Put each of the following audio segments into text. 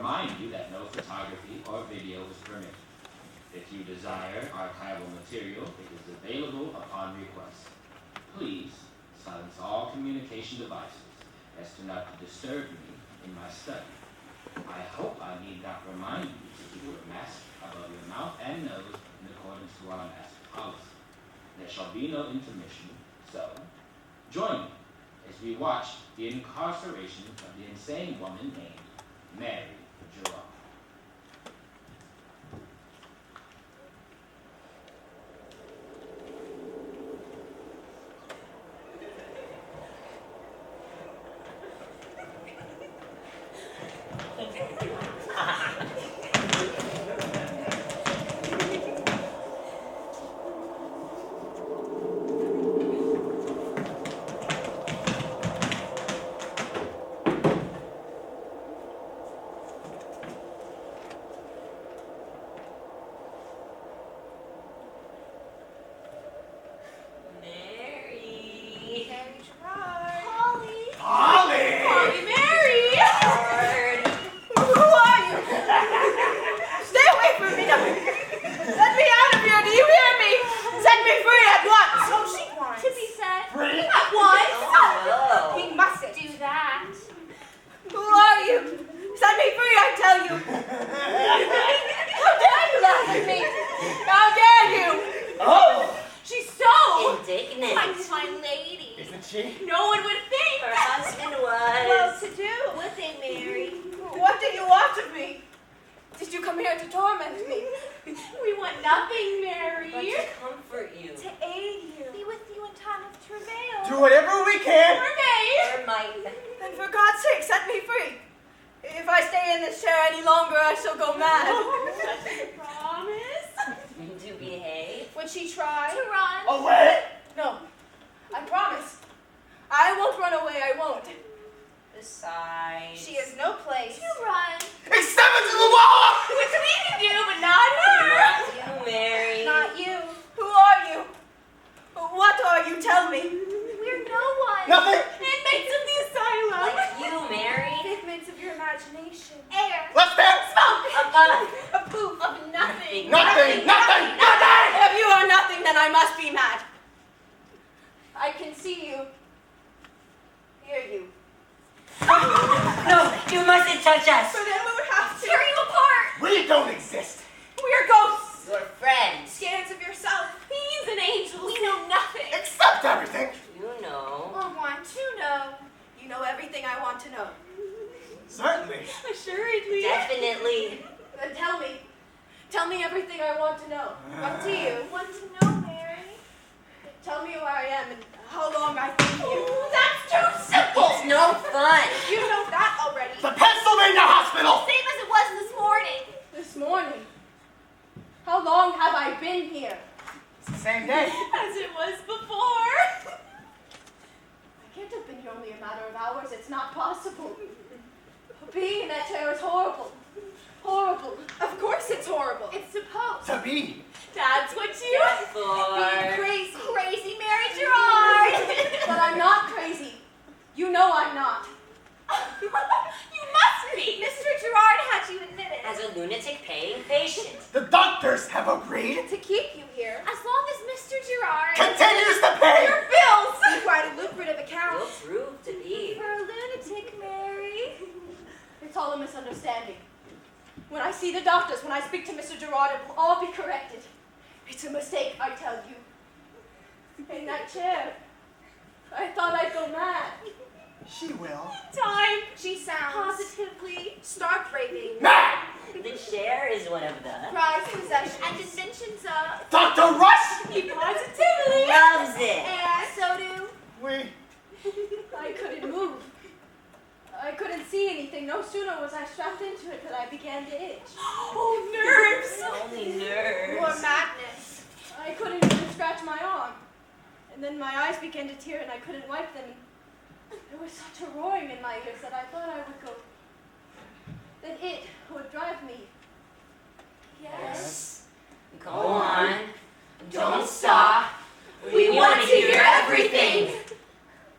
remind you that no photography or video is permitted. If you desire archival material, it is available upon request. Please silence all communication devices as to not to disturb me in my study. I hope I need not remind you to keep your mask above your mouth and nose in accordance to our mask policy. There shall be no intermission, so join me as we watch the incarceration of the insane woman named Mary Gerard.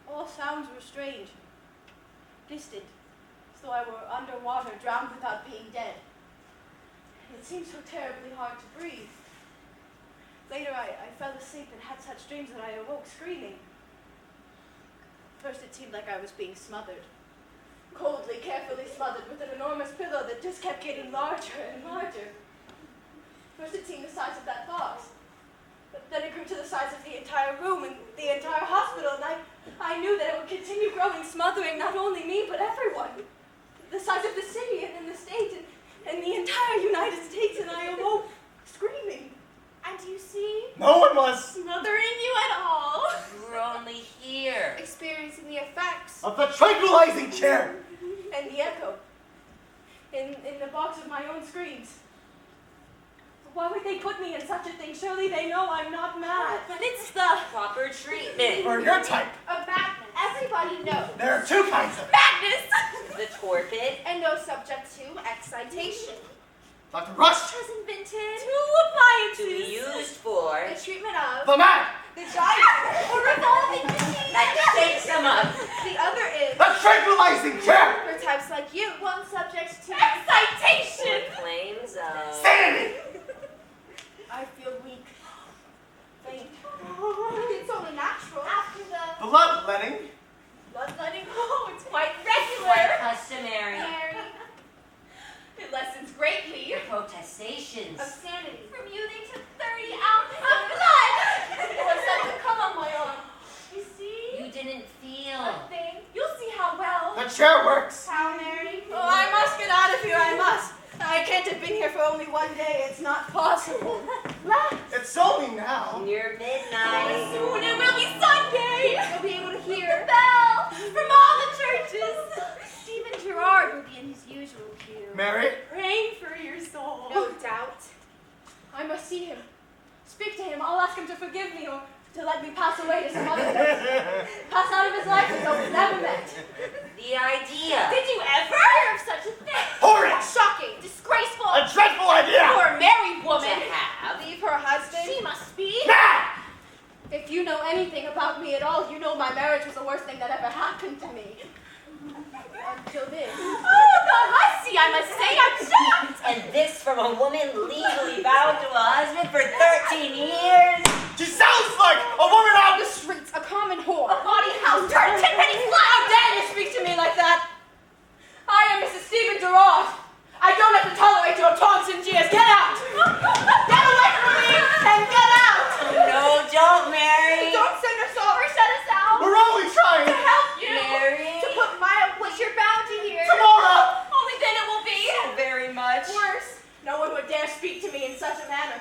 All sounds were strange, distant, as though I were underwater, drowned without being dead. It seemed so terribly hard to breathe. Later, I fell asleep and had such dreams that I awoke screaming. First, it seemed like I was being smothered. Coldly, carefully smothered with an enormous pillow that just kept getting larger and larger. First, it seemed the size of that box. But then it grew to the size of the entire room and the entire hospital, and I knew that it would continue growing, smothering not only me, but everyone. The size of the city and the state and the entire United States, and I awoke screaming. And you see? No one was! Smothering you at all. You were only here. Experiencing the effects. Of the tranquilizing chair! And the echo. In the box of my own screams. Why would they put me in such a thing? Surely they know I'm not mad. But it's the Proper treatment. For your type, of madness. Everybody knows. there are two kinds of Madness! The torpid. And no subject to excitation. Dr. Rush, Has invented Two To appliances. be used for. the treatment of the man, the giant or revolving machine. That shakes them up. The other is the tranquilizing chair! for types like you. One subject to Excitation! For claims of. Sanity! I feel weak. Faint. It's only natural. After the Bloodletting, Bloodletting? Oh, it's quite Quite regular. customary. Mary It lessens greatly. Your protestations. of sanity. From you they took 30 ounces of blood. It was such a come on my arm. You see? You didn't feel. A thing. You'll see how well. the chair works! How, Mary? Oh, I must get out of here, I must. I can't have been here for only one day. It's not possible. It's only now. Near midnight. Soon it will be Sunday. You'll be able to The hear. bell from all the churches. Stephen Gerard will be in his usual pew. Mary, Praying for your soul. No doubt. I must see him. Speak to him. I'll ask him to forgive me or to let me pass away to some other place. Pass out of his life as though we never met. The idea. Did you ever hear of such a thing? horrid! Shocking. Disgraceful. A dreadful idea! For a married To woman. have. Leave her husband. She must be. Mad! If you know anything about me at all, you know my marriage was the worst thing that ever happened to me. Until this. Oh, the hussy, I must say, I'm shocked. And this from a woman legally bound to a husband for 13 years? She sounds like a woman On out! the streets, a common whore. A bawdy house Turn turned 10 pennies flat. How dare you speak to me like that? I am Mrs. Stephen Gerard. I don't have to tolerate your taunts and jeers. Get out. Get away from me and get out. No, don't, Mary. Don't send us off or shut us out. We're only trying! To help you. Mary. To put my what you're bound to hear. Tomorrow! Only then it will be. So very much. Worse. No one would dare speak to me in such a manner.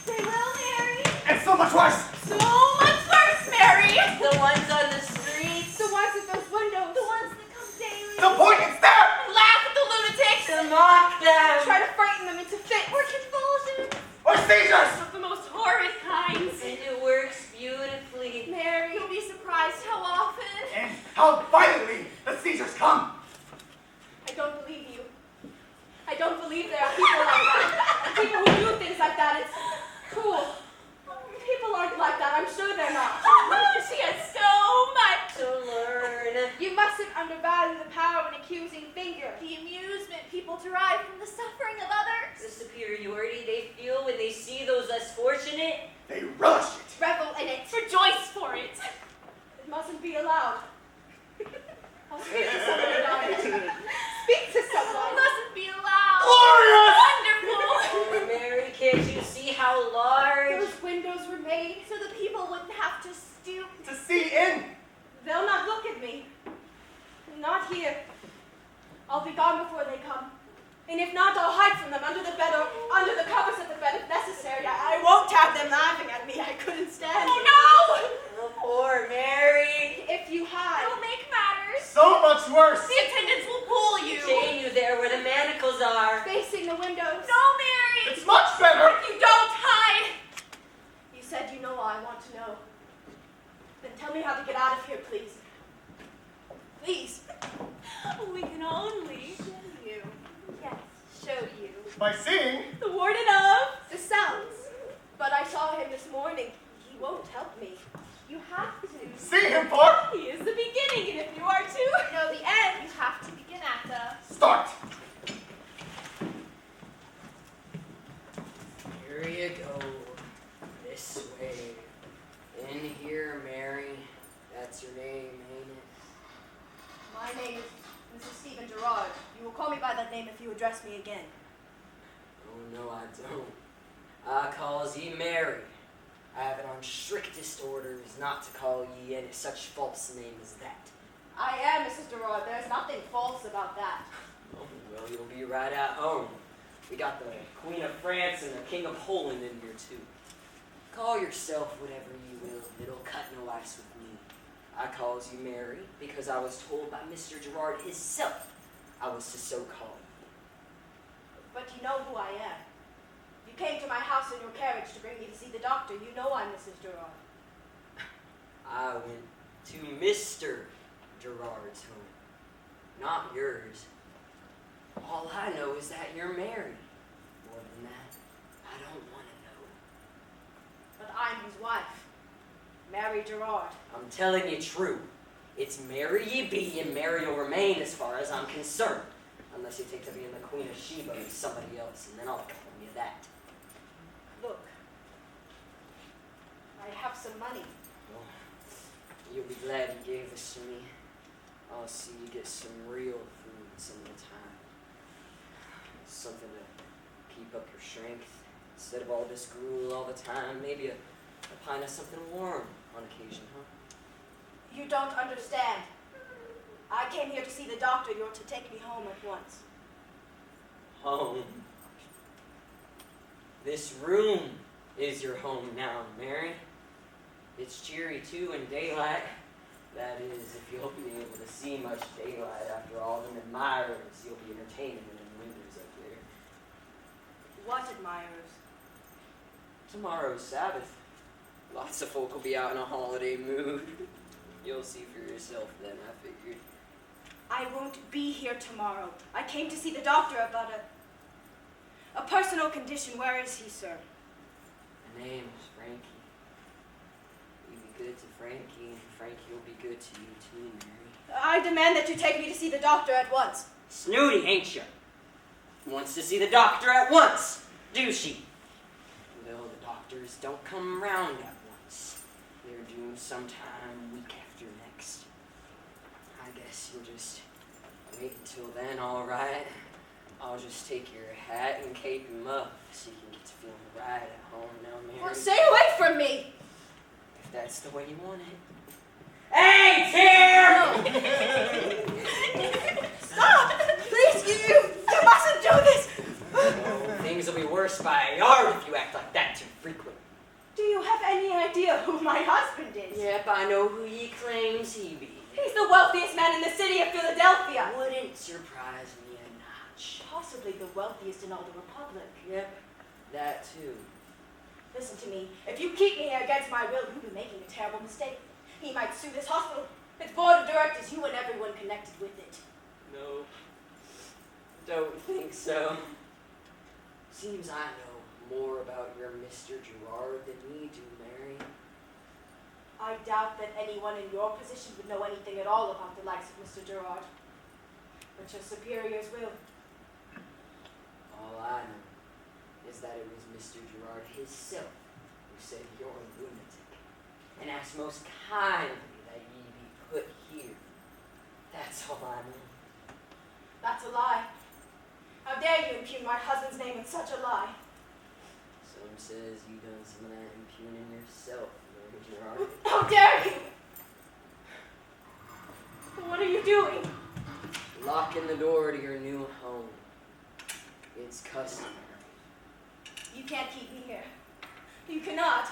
They will, Mary. And so much worse! So much worse, Mary. The ones on the streets. The ones at those windows. The ones that come daily. The point is there! Laugh at the lunatics. To mock them. Try to frighten them into fits. Or convulsions. Or seizures! Of the most horrid kinds. And it works beautifully. Mary. You'll be surprised how often. And how violently the seizures come! I don't believe you. I don't believe there are people like that. People who do things like that. It's cool. People aren't like that. I'm sure they're not. She has so much To learn. You mustn't undervalue the power of an accusing finger. The amusement people derive from the suffering of others. The superiority they feel when they see those less fortunate. They relish it! Revel in it. Rejoice for it. It mustn't be allowed. I'll speak to someone about it. Speak to someone. Mustn't be allowed. Glorious! Wonderful. Oh, Mary, can't you see how large? Those windows were made. So the people wouldn't have to stoop. To see in! They'll not look at me. Not here. I'll be gone before they come. And if not, I'll hide from them under the bed or under the covers of the bed if necessary. I won't have them laughing at me. I couldn't stand it. Oh, poor Mary. If you hide, It'll make matters. So much worse! The attendants will pull you. Chain you there where the manacles are. facing the windows. No, Mary. It's much better! You don't hide. You said you know all I want to know. Then tell me how to get out of here, please. Please. We can only show you. Yes, show you. By seeing, The warden of. The sounds. But I saw him this morning. He won't help me. You have to. see him for He is the beginning, and if you are to Know the end. you have to begin at the Start! Here you go. This way. In here, Mary. That's your name, ain't it? My name is Mrs. Stephen Gerard. You will call me by that name if you address me again. Oh, no, I don't. I calls ye Mary. I have it on strictest orders not to call ye any such false name as that. I am Mrs. Gerard. There's nothing false about that. Oh, well, you'll be right at home. We got the Queen of France and the King of Poland in here, too. Call yourself whatever you will. It'll cut no ice with me. I calls you Mary because I was told by Mr. Gerard himself I was to so call you. But you know who I am. You came to my house in your carriage to bring me to see the doctor. You know I'm Mrs. Gerard. I went to Mr. Gerard's home, not yours. All I know is that you're married. More than that, I don't want to know. But I'm his wife, Mary Gerard. I'm telling you true. It's Mary ye be, and Mary you'll remain as far as I'm concerned. Unless you take to being the Queen of Sheba or somebody else, and then I'll call you that. Look, I have some money. Well, you'll be glad you gave this to me. I'll see you get some real food some of the time. Something to keep up your strength. Instead of all this gruel all the time, maybe a pint of something warm on occasion, huh? You don't understand. I came here to see the doctor. You're to take me home at once. Home. This room is your home now, Mary. It's cheery too in daylight. That is, if you'll be able to see much daylight after all them admirers you'll be entertaining in the windows up there. What admirers? Tomorrow's Sabbath. Lots of folk will be out in a holiday mood. You'll see for yourself then, I figured. I won't be here tomorrow. I came to see the doctor about a personal condition. Where is he, sir? My name is Frankie. You be good to Frankie, and Frankie will be good to you too, Mary. I demand that you take me to see the doctor at once. Snooty, ain't you? Wants to see the doctor at once, do she? Well, the doctors don't come round at once. They're due sometime week after next. I guess you'll just wait until then, all right? I'll just take your hat and cape him up so you can get to feeling right at home now, Mary. Well, stay away from me. If that's the way you want it. Hey, Tim! Stop! Please, you mustn't do this. Oh, things will be worse by a yard if you act like that too frequent. Do you have any idea who my husband is? Yep, I know who ye claims he be. He's the wealthiest man in the city of Philadelphia. Wouldn't surprise me a notch. Possibly the wealthiest in all the Republic. Yep, that too. Listen to me. If you keep me here against my will, you'll be making a terrible mistake. He might sue this hospital, its board of directors, you and everyone connected with it. No, don't think so. Seems I know more about your Mr. Gerard than ye do, Mary. I doubt that anyone in your position would know anything at all about the likes of Mr. Gerard. But your superiors will. All I know is that it was Mr. Gerard himself who said you're a lunatic, and asked most kindly that ye be put here. That's all I know. That's a lie. How dare you impugn my husband's name in such a lie? Some says you done some of that impugning yourself, Mary Gerard. How dare you! What are you doing? Locking the door to your new home. It's customary. You can't keep me here. You cannot.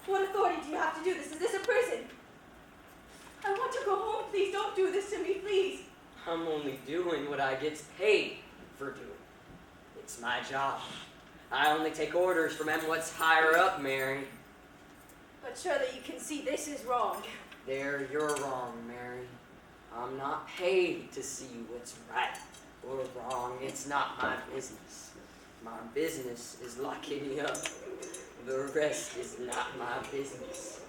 What authority do you have to do this? Is this a prison? I want to go home. Please don't do this to me, please. I'm only doing what I get paid for doing. It's my job. I only take orders from them what's higher up, Mary. But surely you can see this is wrong. There, you're wrong, Mary. I'm not paid to see what's right or wrong. It's not my business. My business is locking you up. The rest is not my business.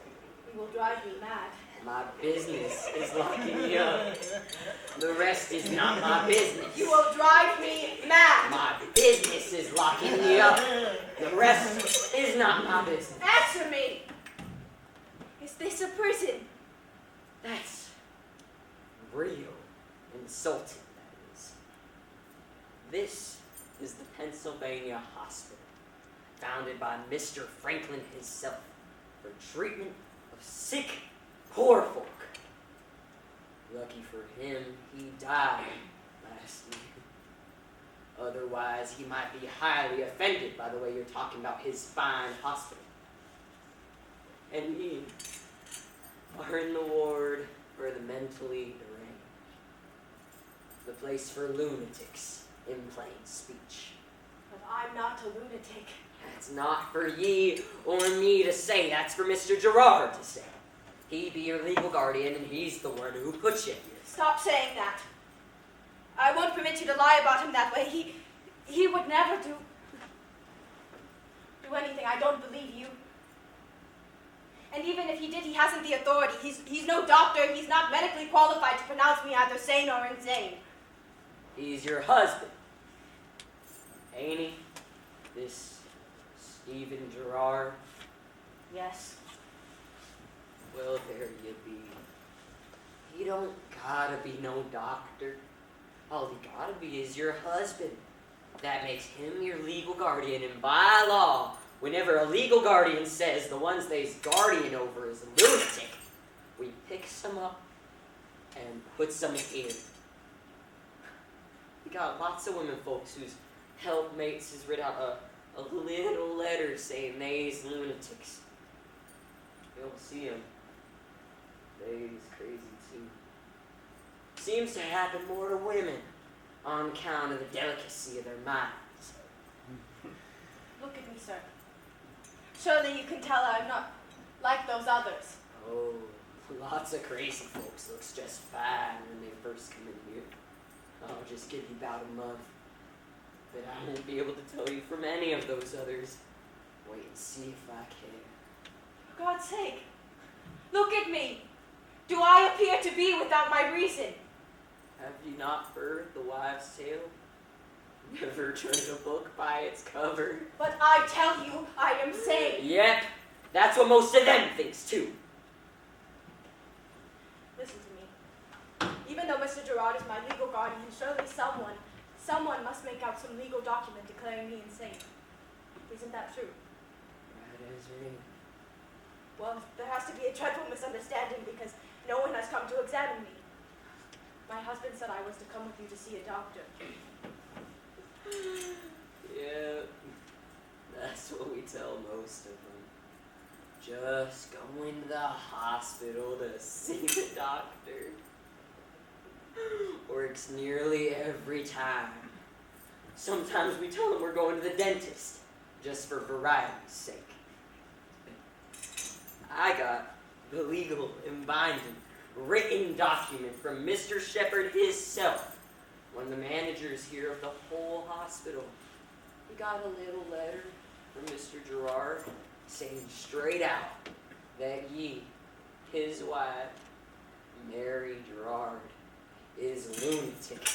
You will drive me mad. My business is locking you up. The rest is not my business. You will drive me mad. My business is locking you up. The rest is not my business. Answer me. Is this a prison? That's real insulting, that is. This is the Pennsylvania Hospital, founded by Mr. Franklin himself for treatment of sick, poor folk. Lucky for him, he died last year. Otherwise, he might be highly offended by the way you're talking about his fine hospital. And we are in the ward for the mentally deranged. The place for lunatics, in plain speech. But I'm not a lunatic. That's not for ye or me to say. That's for Mr. Gerard to say. He be your legal guardian, and he's the one who put you here. Stop saying that. I won't permit you to lie about him that way. He would never do anything. I don't believe you. And even if he did, he hasn't the authority. He's no doctor. He's not medically qualified to pronounce me either sane or insane. He's your husband. Ain't he? This Stephen Gerard? Yes. Well, there you be. He don't gotta be no doctor. All he gotta be is your husband. That makes him your legal guardian, and by law, whenever a legal guardian says the ones they's guardian over is a lunatic, we picks them up and puts them in. We got lots of women folks whose helpmates has writ out a little letter saying they's lunatics. You don't see them. They's crazy too. Seems to happen more to women on account of the delicacy of their minds. Look at me, sir. Surely you can tell I'm not like those others. Oh, lots of crazy folks looks just fine when they first come in here. I'll just give you about a month. But I won't be able to tell you from any of those others. Wait and see if I can. For God's sake, look at me. Do I appear to be without my reason? Have you not heard the wives' tale? Never judge a book by its cover. But I tell you, I am sane. Yep, that's what most of them thinks too. Listen to me. Even though Mr. Gerard is my legal guardian, surely someone must make out some legal document declaring me insane. Isn't that true? That is right. Well, there has to be a dreadful misunderstanding because no one has come to examine me. My husband said I was to come with you to see a doctor. Yeah, that's what we tell most of them. Just go into the hospital to see the doctor. Works nearly every time. Sometimes we tell them we're going to the dentist, just for variety's sake. I got the legal and binding written document from Mr. Shepherd himself, one of the managers here of the whole hospital. He got a little letter from Mr. Gerard saying straight out that ye, his wife, Mary Gerard, is a lunatic,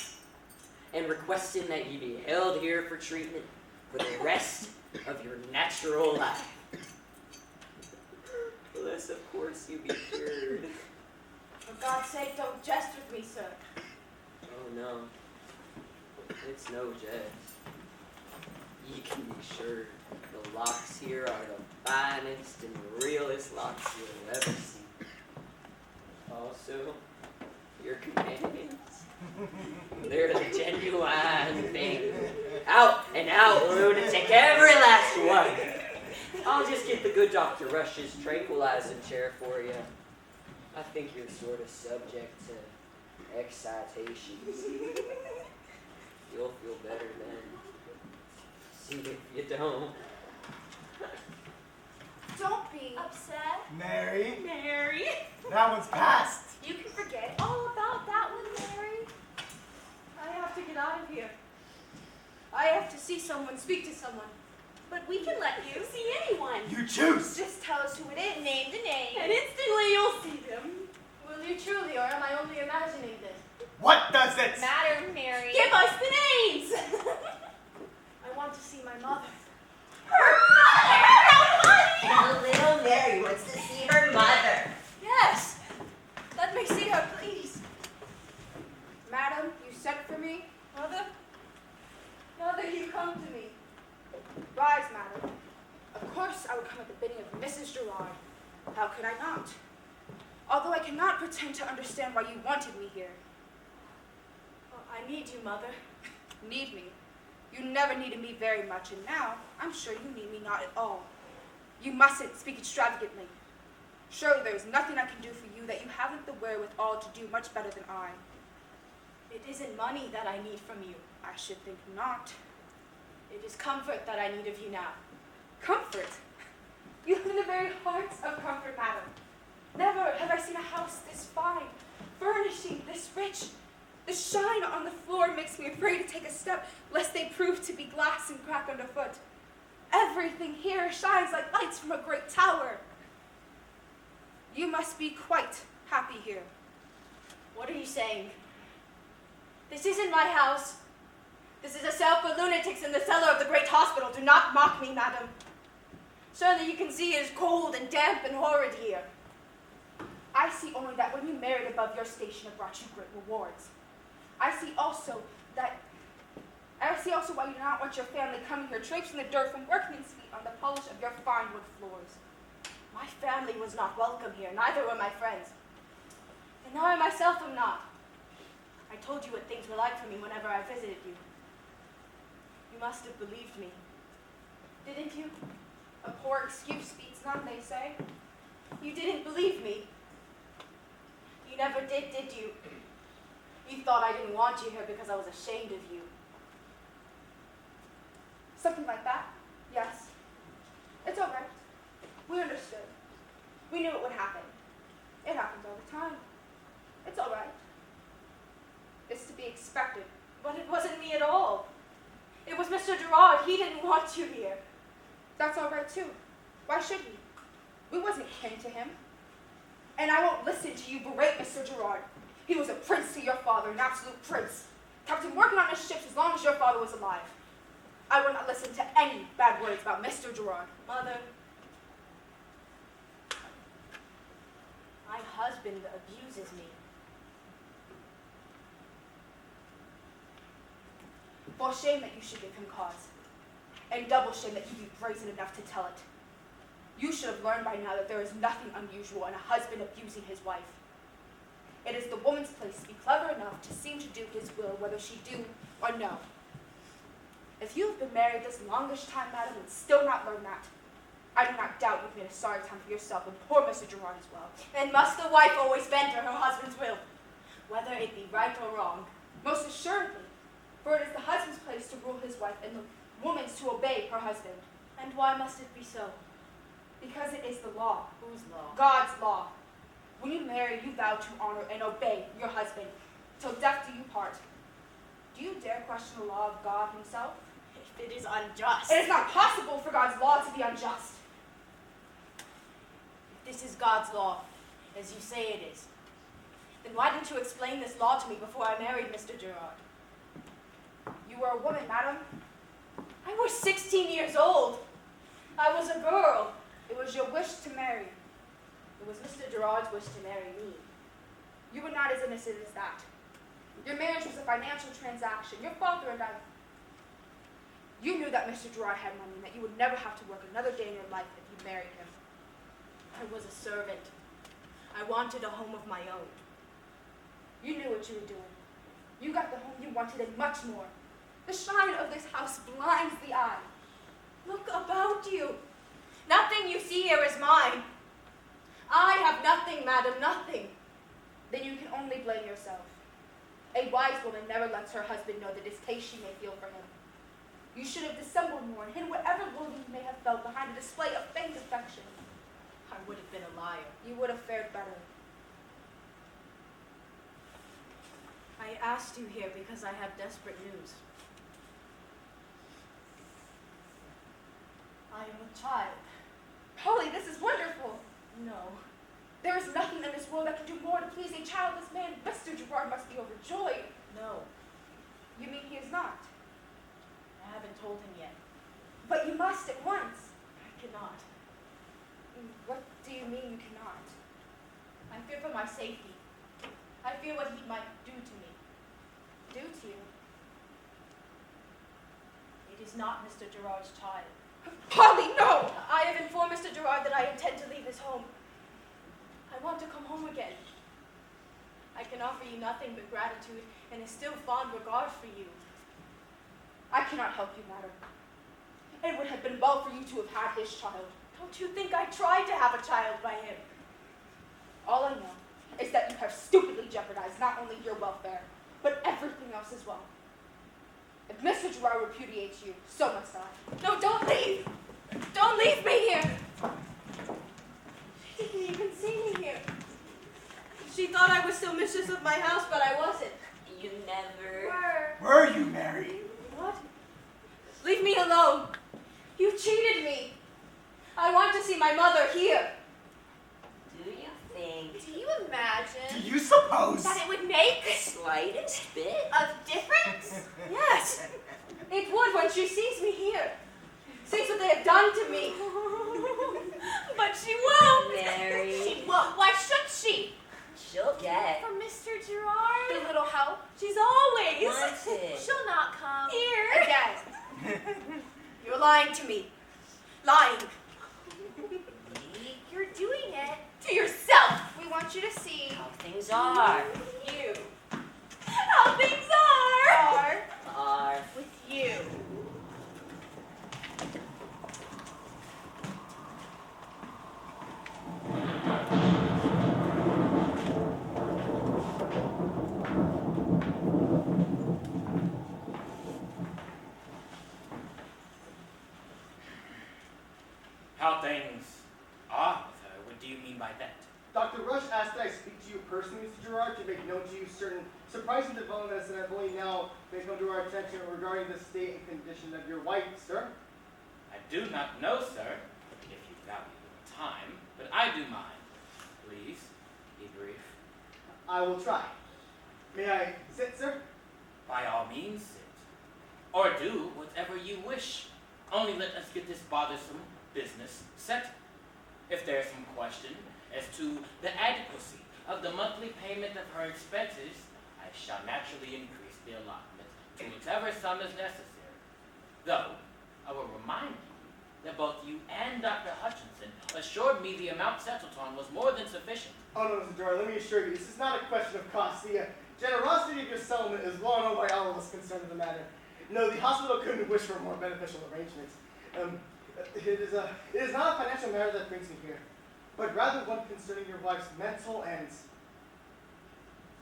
and requesting that ye be held here for treatment for the rest of your natural life. Unless, of course, you be cured. For God's sake, don't jest with me, sir. Oh, no. It's no jest. You can be sure the locks here are the finest and realest locks you'll ever see. Also, your companions. They're the genuine thing. Out and out lunatic, every last one. I'll just get the good Dr. Rush's tranquilizing chair for you. I think you're sort of subject to excitations. You'll feel better then. See if you don't. Don't be upset. Mary, Mary. that one's past. You can forget all about that one, Mary. I have to get out of here. I have to see someone, speak to someone. But we can let you see anyone. You choose. Just tell us who it is. Name the name. And instantly you'll see them. you truly, or am I only imagining this? What does it Matter, Mary. Give us the names! I want to see my mother. And little Mary wants to see her mother. Yes! Let me see her, please. Madam, you sent for me? Mother? Mother, you come to me. Rise, madam. Of course I would come at the bidding of Mrs. Gerard. How could I not? Although I cannot pretend to understand why you wanted me here. Well, I need you, Mother. Need me? You never needed me very much, and now I'm sure you need me not at all. You mustn't speak extravagantly. Surely there is nothing I can do for you that you haven't the wherewithal to do much better than I. It isn't money that I need from you. I should think not. It is comfort that I need of you now. Comfort? You live in the very heart of comfort, madam. Never have I seen a house this fine, furnishing this rich. The shine on the floor makes me afraid to take a step, lest they prove to be glass and crack underfoot. Everything here shines like lights from a great tower. You must be quite happy here. What are you saying? This isn't my house. This is a cell for lunatics in the cellar of the great hospital. Do not mock me, madam. Surely you can see it is cold and damp and horrid here. I see only that when you married above your station it brought you great rewards. I see also why you do not want your family coming here traipsing the dirt from workmen's feet on the polish of your fine wood floors. My family was not welcome here, neither were my friends. And now I myself am not. I told you what things were like for me whenever I visited you. You must have believed me. Didn't you? A poor excuse beats none, they say. You didn't believe me. You never did you? You thought I didn't want you here because I was ashamed of you. Something like that? Yes. It's all right. We understood. We knew it would happen. It happens all the time. It's all right. It's to be expected. But it wasn't me at all. It was Mr. Gerard. He didn't want you here. That's all right, too. Why should he? We wasn't kin to him. And I won't listen to you berate Mr. Gerard. He was a prince to your father, an absolute prince. Kept him working on his ships as long as your father was alive. I will not listen to any bad words about Mr. Gerard. Mother, my husband abuses me. For shame that you should give him cause, and double shame that you be brazen enough to tell it. You should have learned by now that there is nothing unusual in a husband abusing his wife. It is the woman's place to be clever enough to seem to do his will, whether she do or no. If you have been married this longish time, madam, and still not learned that, I do not doubt you've made a sorry time for yourself and poor Mr. Gerard as well. And must the wife always bend to her husband's will, whether it be right or wrong? Most assuredly, for it is the husband's place to rule his wife and the woman's to obey her husband. And why must it be so? Because it is the law. Whose law? God's law. When you marry, you vow to honor and obey your husband, till death do you part. Do you dare question the law of God himself? If it is unjust. It is not possible for God's law to be unjust. If this is God's law, as you say it is, then why didn't you explain this law to me before I married Mr. Gerard? You were a woman, madam. I was 16 years old. I was a girl. It was your wish to marry. It was Mr. Gerard's wish to marry me. You were not as innocent as that. Your marriage was a financial transaction. Your father and I. You knew that Mr. Gerard had money and that you would never have to work another day in your life if you married him. I was a servant. I wanted a home of my own. You knew what you were doing. You got the home you wanted and much more. The shine of this house blinds the eye. Look about you. Nothing you see here is mine. I have nothing, madam, nothing. Then you can only blame yourself. A wise woman never lets her husband know the distaste she may feel for him. You should have dissembled more and hid whatever loathing you may have felt behind a display of faint affection. I would have been a liar. You would have fared better. I asked you here because I have desperate news. I am a child. Polly, this is wonderful. No, There is nothing in this world that can do more to please a childless man. Mr. Gerard must be overjoyed. No, You mean he is not? I haven't told him yet. But you must at once. I cannot. What do you mean you cannot? I fear for my safety. I fear what he might do to me. Do to you? It is not Mr. Gerard's child. Polly, no! I have informed Mr. Gerard that I intend to leave his home. I want to come home again. I can offer you nothing but gratitude and a still fond regard for you. I cannot help you, madam. It would have been well for you to have had his child. Don't you think I tried to have a child by him? All I know is that you have stupidly jeopardized not only your welfare, but everything else as well. If Mr. Gerard repudiates you, so must I. No, don't leave! Don't leave me here! She didn't even see me here. She thought I was still mistress of my house, but I wasn't. You never... Were you, Mary? What? Leave me alone. You cheated me. I want to see my mother here. Do you think Do you imagine Do you suppose? that it would make the slightest bit? a difference? Yes. It would when she sees me here. Sees what they have done to me. But she won't. Mary. She won't. Why should she? She'll get For Mr. Gerard? The little help? She's always wanted. She'll not come. here. Again. You're lying to me. Lying. You're doing it to yourself. We want you to see How things are. you How things are. Are. with you. How things are with her? What do you mean by that? Dr. Rush asked that I speak to you personally, Mr. Gerard, to make known to you certain surprising developments that have only now been come to our attention regarding the state and condition of your wife, sir. I do not know, sir, if you value your time, but I do mine. Please, be brief. I will try. May I sit, sir? By all means, sit. Or do whatever you wish. Only let us get this bothersome business settled. If there is some question as to the adequacy of the monthly payment of her expenses, I shall naturally increase the allotment to whatever sum is necessary. Though, I will remind you that both you and Dr. Hutchinson assured me the amount settled on was more than sufficient. Oh no, Mr. Gerard, let me assure you, this is not a question of cost. The generosity of your settlement is well known by all of us concerned in the matter. No, the hospital couldn't wish for more beneficial arrangements. It is not a financial matter that brings me here, but rather one concerning your wife's mental and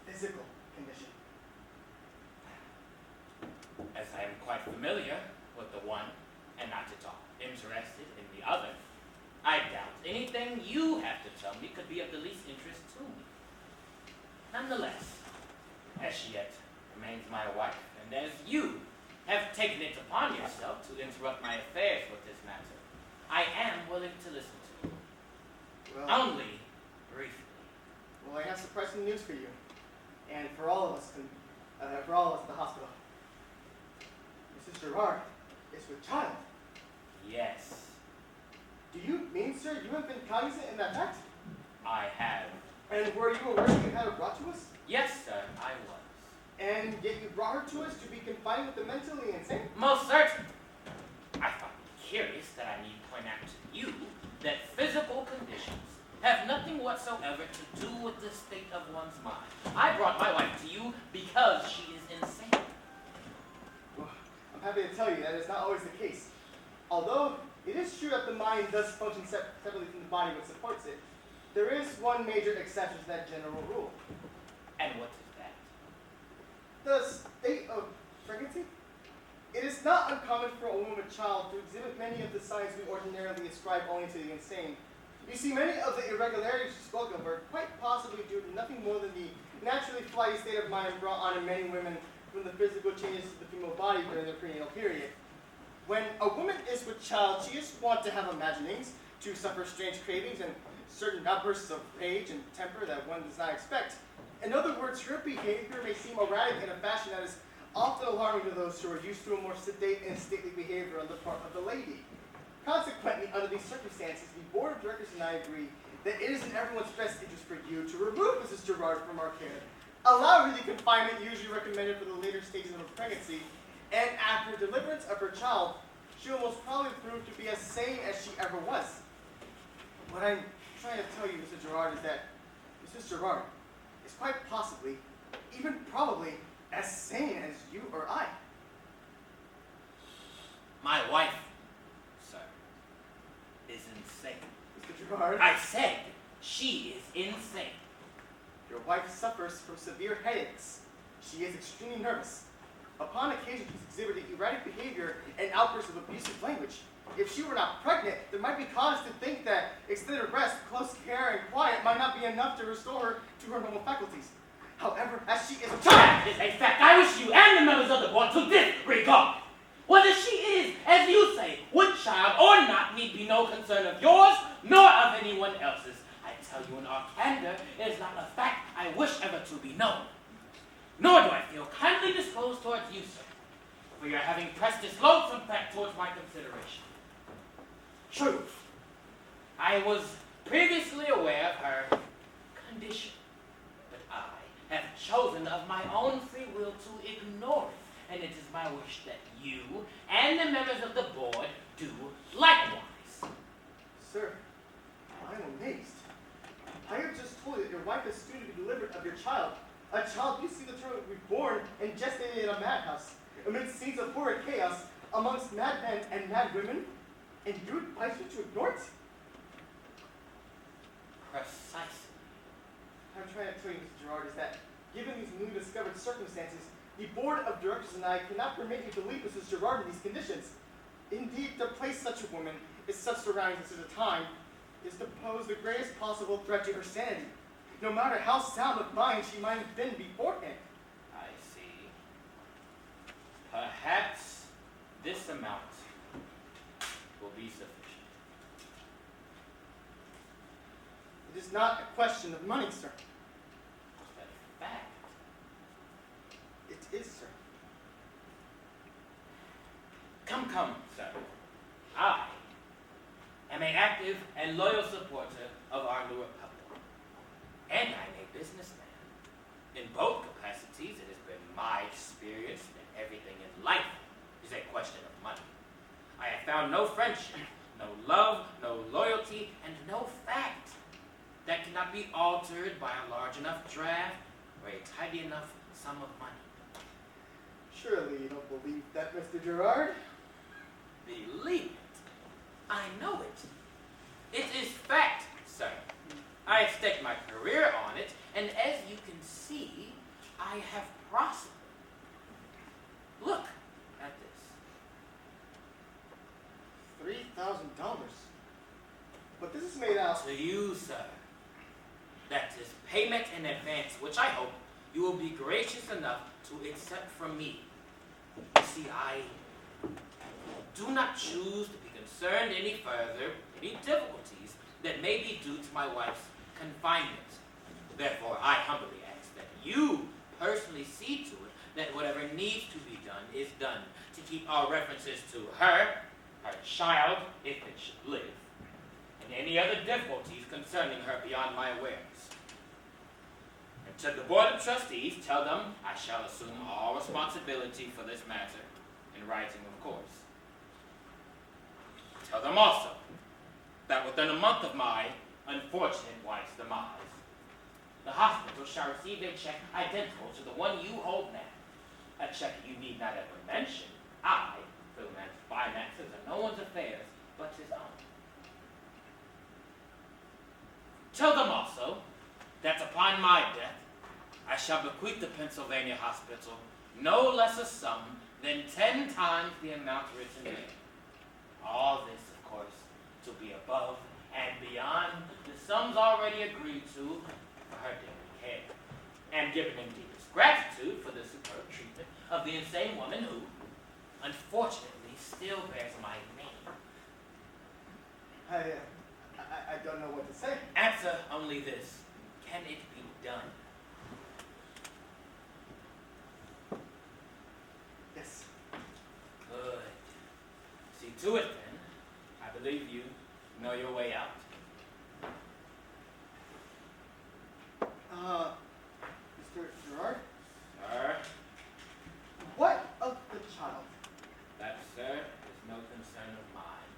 physical condition. As I am quite familiar with the one and not at all interested in the other, I doubt anything you have to tell me could be of the least interest to me. Nonetheless, as she yet remains my wife, and as you have taken it upon yourself to interrupt my affairs with this matter, I am willing to listen to you. Well, Only briefly. well, I have surprising news for you, and for all of us, at the hospital. Mrs. Gerard is with child. Yes, Do you mean, sir, you have been cognizant in that fact? I have. And were you aware that you had her brought to us? Yes, sir, I was. And yet you brought her to us to be confined with the mentally insane? Most certain. I find it curious that I need point out to you that physical conditions have nothing whatsoever to do with the state of one's mind. I brought my wife to you because she is insane. Well, I'm happy to tell you that is not always the case. Although it is true that the mind does function separately from the body which supports it, there is one major exception to that general rule. And what is that? The state of pregnancy? It is not uncommon for a woman with child to exhibit many of the signs we ordinarily ascribe only to the insane. You see, many of the irregularities you spoke of are quite possibly due to nothing more than the naturally flighty state of mind brought on in many women from the physical changes to the female body during their prenatal period. When a woman is with child, she is wont to have imaginings, to suffer strange cravings, and certain outbursts of rage and temper that one does not expect. In other words, her behavior may seem erratic in a fashion that is often alarming to those who are used to a more sedate and stately behavior on the part of the lady. Consequently, under these circumstances, the board of directors and I agree that it is in everyone's best interest for you to remove Mrs. Gerard from our care, allow her the confinement usually recommended for the later stages of a pregnancy, and after deliverance of her child, she will most probably prove to be as sane as she ever was. What I'm trying to tell you, Mr. Gerard, is that Mrs. Gerard is quite possibly, even probably, as sane as you or I. My wife, sir, is insane. Mr. Gerard, I said she is insane. your wife suffers from severe headaches. She is extremely nervous. Upon occasion, she's exhibited erratic behavior and outbursts of abusive language. If she were not pregnant, there might be cause to think that extended rest, close care, and quiet might not be enough to restore her to her normal faculties. However, as she is a child, That is a fact I wish you and the members of the board to disregard. Whether she is, as you say, with child or not, need be no concern of yours nor of anyone else's. I tell you in all candor, it is not a fact I wish ever to be known. Nor do I feel kindly disposed towards you, sir, for your having pressed this loathsome fact towards my consideration. True, I was previously aware of her condition, but I have chosen of my own free will to ignore it, and it is my wish that you and the members of the board do likewise. sir, I am amazed. I have just told you that your wife is soon to be delivered of your child. A child you see the term reborn and gestated in a madhouse, amid scenes of horrid chaos, amongst madmen and mad women, and you advise me to ignore it? Precisely. What I'm trying to tell you, Mr. Gerard, is that given these newly discovered circumstances, the board of directors and I cannot permit you to leave Mrs. Gerard in these conditions. Indeed, to place such a woman in such surroundings at a time is to pose the greatest possible threat to her sanity, no matter how sound of mind she might have been beforehand. I see. Perhaps this amount will be sufficient. It is not a question of money, sir. A fact. It is, sir. Come, sir. I am an active and loyal supporter of our new republic. And I'm a businessman. In both capacities, it has been my experience that everything in life is a question of money. I have found no friendship, no love, no loyalty, and no fact that cannot be altered by a large enough draft or a tidy enough sum of money. Surely you don't believe that, Mr. Gerard? Believe it. I know it. It is fact, sir. I have staked my career on it, and as you can see, I have prospered. Look at this. $3,000. But this is made out. To you, sir. That is payment in advance, which I hope you will be gracious enough to accept from me. You see, I do not choose to be concerned any further with any difficulties that may be due to my wife's confinement. Therefore, I humbly ask that you personally see to it that whatever needs to be done is done to keep our references to her child, if it should live, and any other difficulties concerning her beyond my awareness. And to the Board of Trustees, tell them I shall assume all responsibility for this matter, in writing, of course. Tell them also that within a month of my unfortunate wife's demise, the hospital shall receive a check identical to the one you hold now. A check you need not ever mention. I, Philman's finances are no one's affairs but his own. Tell them also that upon my death, I shall bequeath the Pennsylvania Hospital no less a sum than 10 times the amount written there. All this, of course, to be above and beyond the sums already agreed to for her daily care, and given in deepest gratitude for the superb treatment of the insane woman who, unfortunately, still bears my name. I don't know what to say. Answer only this. Can it be done? Yes. Good. See to it then. I believe you know your way out. Mr. Gerard? Sir, What of the child? that, sir, is no concern of mine.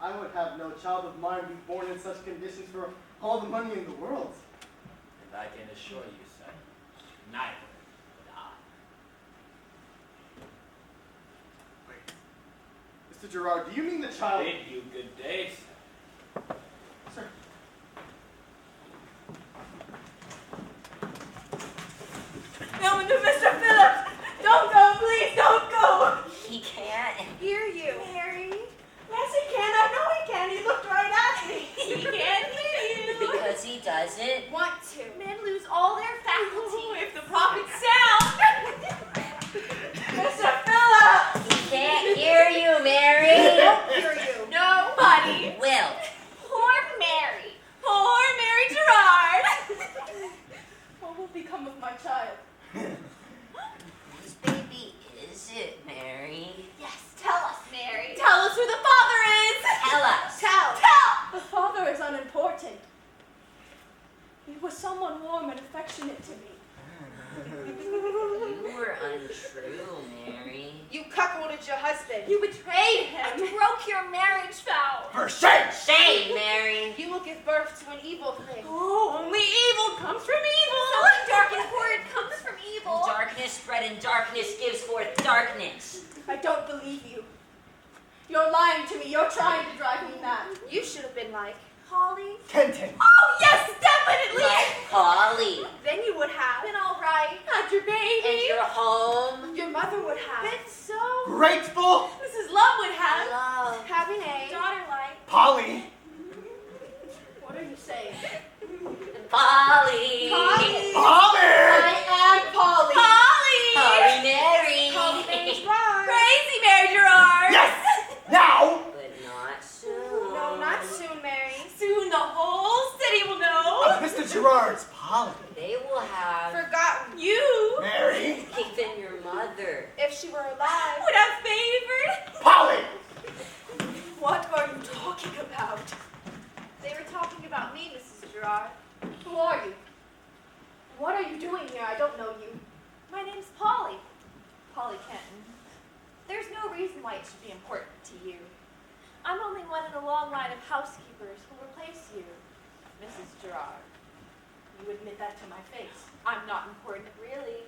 I would have no child of mine be born in such conditions for all the money in the world. And I can assure you, sir, neither would I. Wait. Mr. Gerard, do you mean the child? Bid you good day, sir. Sir. No, Mr. Phillips! Don't go, please, don't go! He can't. Hear you. Mary? Yes, he can. I know he can. He looked right at me. He can't hear you. Because he doesn't. Want to. Men lose all their faculties. If the prophet's sound. Mr. Phillips! He can't hear you, Mary. Don't hear you. Nobody. Will. Poor Mary. Poor Mary Gerard. What will become of my child? Whose baby is it, Mary? Yes, tell us, Mary. Tell us who the father is. Tell us. Tell! The father is unimportant. He was someone warm and affectionate to me. You were untrue, Mary. You cuckolded your husband. You betrayed him. broke your marriage vow. For shame! Shame, Mary. You will give birth to an evil thing. Oh, only evil comes from evil. Something dark and horrid comes from evil. Darkness spread and darkness gives forth darkness. I don't believe you. You're lying to me. You're trying to drive me mad. You should have been like Polly. Kenton. Oh, yes, definitely. Like Polly. Then you would have been all right. Had your baby. And your home. Your mother would have been so Grateful. Mrs. Love would have. Love. having a daughter like. Polly. What are you saying? Polly. Polly. Polly. I am Polly. Polly. Polly Mary. Polly Baines Rhyme. Crazy Mary Gerard. Yes. Now. But not soon. No, not soon, Mary. Soon the whole city will know. Mr. Gerard's Polly. They will have Forgotten. You Mary. even your mother. If she were alive. would have favored. Polly. What are you talking about? They were talking about me, Mrs. Gerard. Who are you? What are you doing here? I don't know you. My name's Polly. Polly Kenton. There's no reason why it should be important to you. I'm only one in a long line of housekeepers who replace you, Mrs. Gerard. You admit that to my face. I'm not important, really.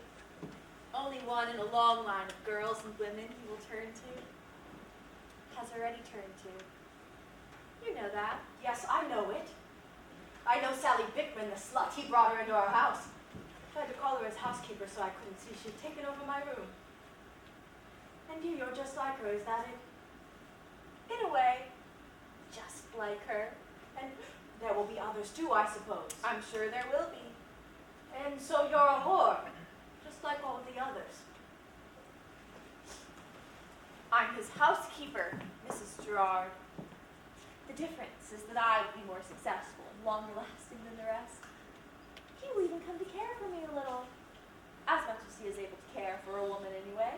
Only one in a long line of girls and women he will turn to. Has already turned to. You know that. Yes, I know it. I know Sally Bickman, the slut. He brought her into our house. Tried to call her his housekeeper so I couldn't see. She'd taken over my room. And you're just like her, is that it? In a way, just like her. And there will be others too, I suppose. I'm sure there will be. And so you're a whore, just like all of the others. I'm his housekeeper, Mrs. Gerard. The difference is that I will be more successful and longer lasting than the rest. He will even come to care for me a little. As much as he is able to care for a woman anyway.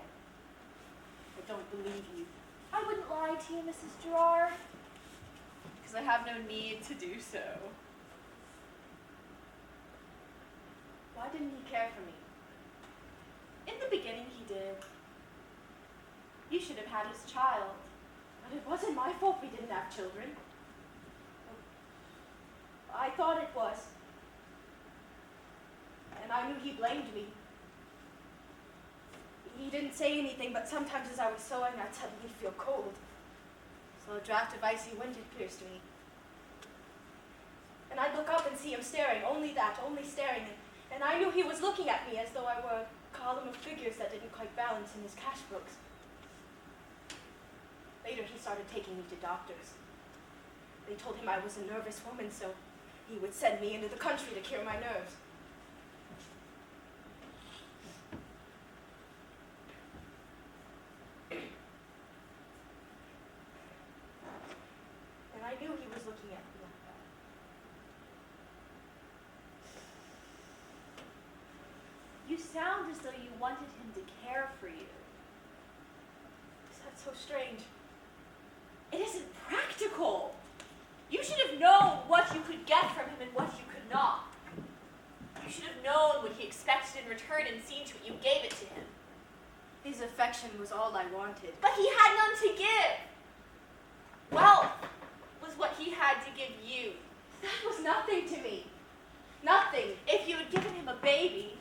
I don't believe you. I wouldn't lie to you, Mrs. Gerard. Because I have no need to do so. Why didn't he care for me? In the beginning he did. You should have had his child. But it wasn't my fault we didn't have children. I thought it was. And I knew he blamed me. He didn't say anything, but sometimes as I was sewing, I'd suddenly feel cold. So a draft of icy wind had pierced me. And I'd look up and see him staring, only that, only staring. And I knew he was looking at me as though I were a column of figures that didn't quite balance in his cash books. Later, he started taking me to doctors. They told him I was a nervous woman, so he would send me into the country to cure my nerves. And I knew he was was looking at me like that. You sound as though you wanted him to care for you. Is that so strange? It isn't practical. You should have known what you could get from him and what you could not. You should have known what he expected in return and seen to it you gave it to him. His affection was all I wanted. But he had none to give. Wealth was what he had to give you. That was nothing to me. Nothing. If you had given him a baby,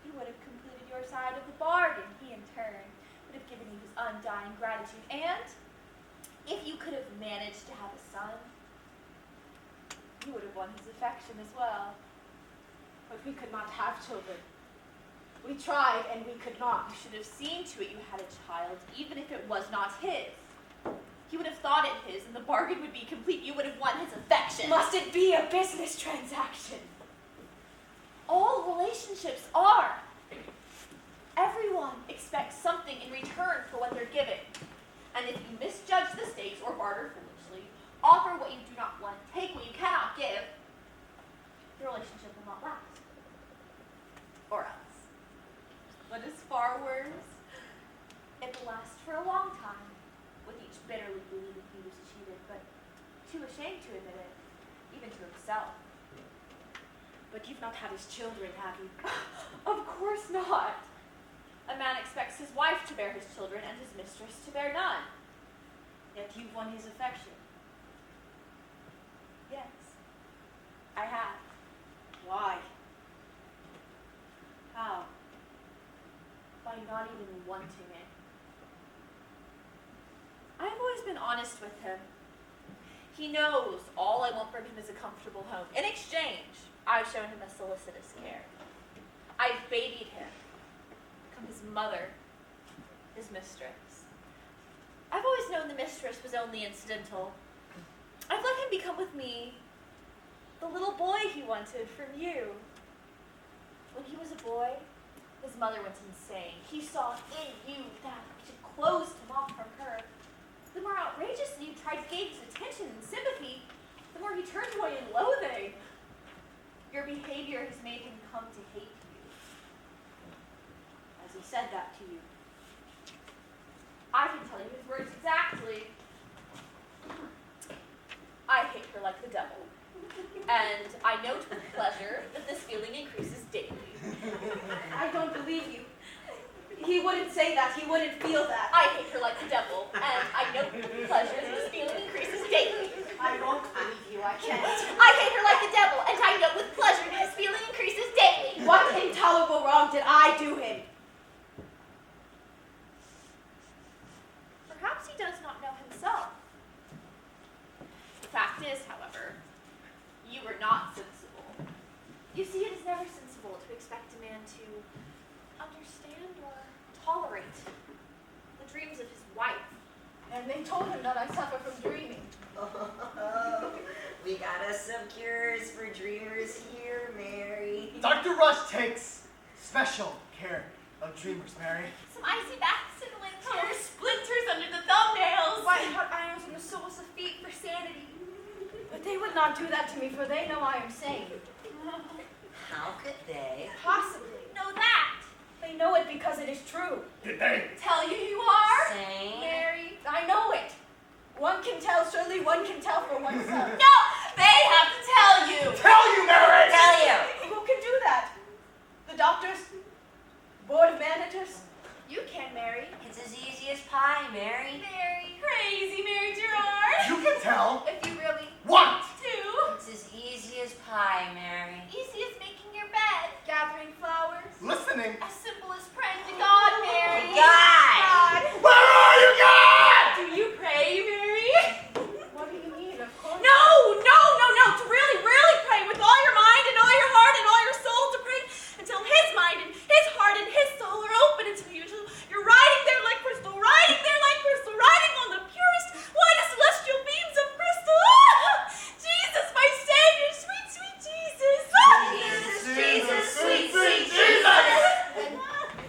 you would have completed your side of the bargain. He, in turn, would have given you his undying gratitude. And if you could have managed to have a son, you would have won his affection as well. But we could not have children. We tried and we could not. You should have seen to it you had a child, even if it was not his. He would have thought it his, and the bargain would be complete. You would have won his affection. Must it be a business transaction? All relationships are. Everyone expects something in return for what they're giving. And if you misjudge the stakes or barter foolishly, offer what you do not want, take what you cannot give, the relationship will not last. Or else. What is far worse? It will last for a long time, with each bitterly believing he was cheated, but too ashamed to admit it, even to himself. But you've not had his children, have you? Of course not. A man expects his wife to bear his children and his mistress to bear none. Yet you've won his affection. Yes, I have. Why? How? By not even wanting it. I've always been honest with him. He knows all I want from him is a comfortable home. In exchange, I've shown him a solicitous care. I've babied him, become his mother, his mistress. I've always known the mistress was only incidental. I've let him become with me the little boy he wanted from you. When he was a boy, his mother went insane. He saw in you that which had closed him off from her. The more outrageously you tried to gain his attention and sympathy, the more he turned away in loathing. Your behavior has made him come to hate you. As he said that to you. I can tell you his words exactly. I hate her like the devil. And I note with pleasure that this feeling increases daily. I don't believe you. He wouldn't say that. He wouldn't feel that. I hate her like the devil, and I note with pleasure that this feeling increases daily. I won't believe you. I can't. I hate her like the devil, and I note with pleasure that this feeling increases daily. What intolerable wrong did I do him? Perhaps he does not know himself. The fact is, however, you were not sensible. You see, it is never sensible to expect a man to understand or tolerate the dreams of his wife. And they told him that I suffer from dreaming. Oh, we got us some cures for dreamers here, Mary. Dr. Rush takes special care of dreamers, Mary. Some icy baths in winter, splinters under the thumbnails. White hot irons on the soles of feet for sanity. But they would not do that to me, for they know I am sane. How could they? Possibly. Know that. They know it because it is true. Did they? Tell you you are. Sane? Mary, I know it. One can tell, surely one can tell for oneself. No, they have to tell you. Tell you, Mary! Tell you! Who can do that? The doctors? Board of managers? You can, Mary. It's as easy as pie, Mary. Mary, crazy Mary Gerard. You can tell. If you really What? do. It's as easy as pie, Mary. Easy as making your bed. Gathering flowers. Listening. As simple as praying to God, Mary. God! Where are you, God? Do you pray, Mary? What do you mean? Of course. No. To really, really pray with all your mind and all your heart and all your soul, to pray until his mind and his heart and his soul are open, until you're riding there like crystal, riding on the purest, whitest celestial beams of crystal. Ah! Jesus, my Savior, sweet, sweet Jesus. Jesus, sweet, sweet Jesus! And